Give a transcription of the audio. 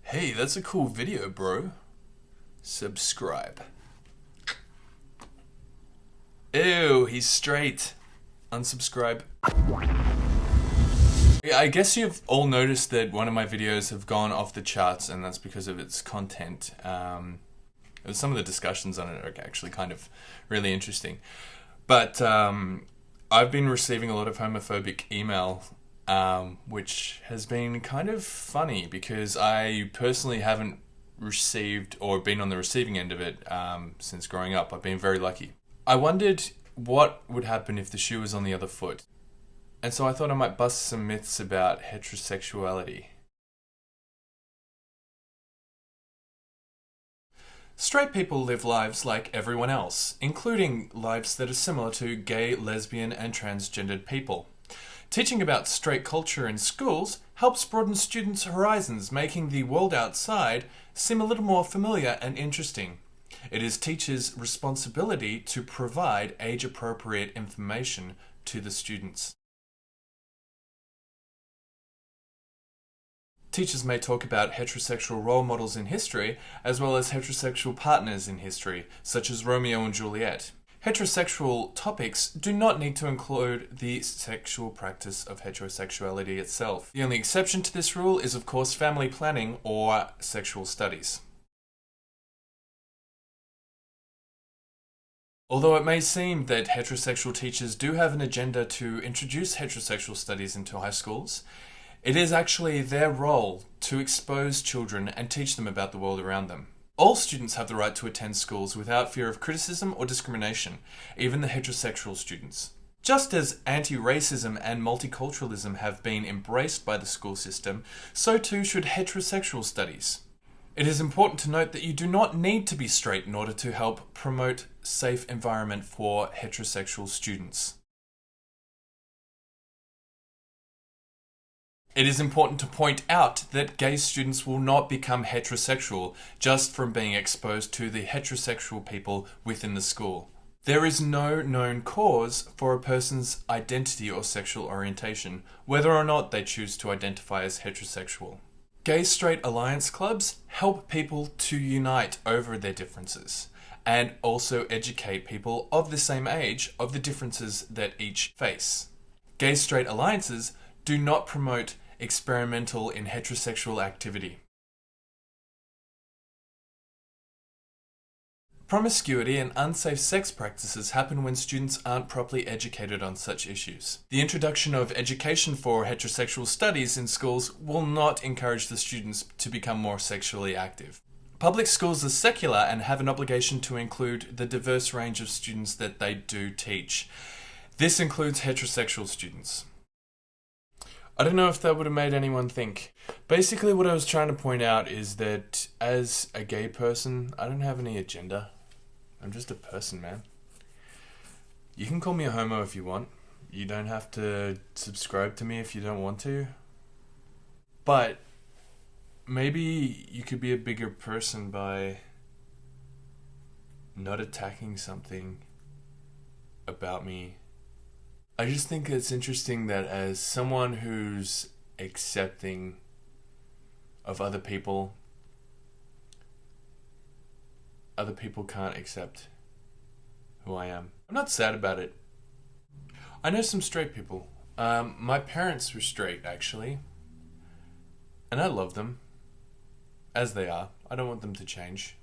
Hey, that's a cool video, bro. Subscribe. Ew, he's straight. Unsubscribe. Yeah, I guess you've all noticed that one of my videos have gone off the charts, and that's because of its content. Some of the discussions on it are actually kind of really interesting. But I've been receiving a lot of homophobic email, which has been kind of funny because I personally haven't received or been on the receiving end of it since growing up. I've been very lucky. I wondered what would happen if the shoe was on the other foot. And so I thought I might bust some myths about heterosexuality. Straight people live lives like everyone else, including lives that are similar to gay, lesbian, and transgendered people. Teaching about straight culture in schools helps broaden students' horizons, making the world outside seem a little more familiar and interesting. It is teachers' responsibility to provide age-appropriate information to the students. Teachers may talk about heterosexual role models in history, as well as heterosexual partners in history, such as Romeo and Juliet. Heterosexual topics do not need to include the sexual practice of heterosexuality itself. The only exception to this rule is, of course, family planning or sexual studies. Although it may seem that heterosexual teachers do have an agenda to introduce heterosexual studies into high schools, it is actually their role to expose children and teach them about the world around them. All students have the right to attend schools without fear of criticism or discrimination, even the heterosexual students. Just as anti-racism and multiculturalism have been embraced by the school system, so too should heterosexual studies. It is important to note that you do not need to be straight in order to help promote a safe environment for heterosexual students. It is important to point out that gay students will not become heterosexual just from being exposed to the heterosexual people within the school. There is no known cause for a person's identity or sexual orientation, whether or not they choose to identify as heterosexual. Gay-straight alliance clubs help people to unite over their differences and also educate people of the same age of the differences that each face. Gay-straight alliances do not promote experimental in heterosexual activity. Promiscuity and unsafe sex practices happen when students aren't properly educated on such issues. The introduction of education for heterosexual studies in schools will not encourage the students to become more sexually active. Public schools are secular and have an obligation to include the diverse range of students that they do teach. This includes heterosexual students. I don't know if that would have made anyone think. Basically, what I was trying to point out is that as a gay person, I don't have any agenda. I'm just a person, man. You can call me a homo if you want. You don't have to subscribe to me if you don't want to. But maybe you could be a bigger person by not attacking something about me. I just think it's interesting that as someone who's accepting of other people can't accept who I am. I'm not sad about it. I know some straight people. My parents were straight, actually. And I love them. As they are. I don't want them to change.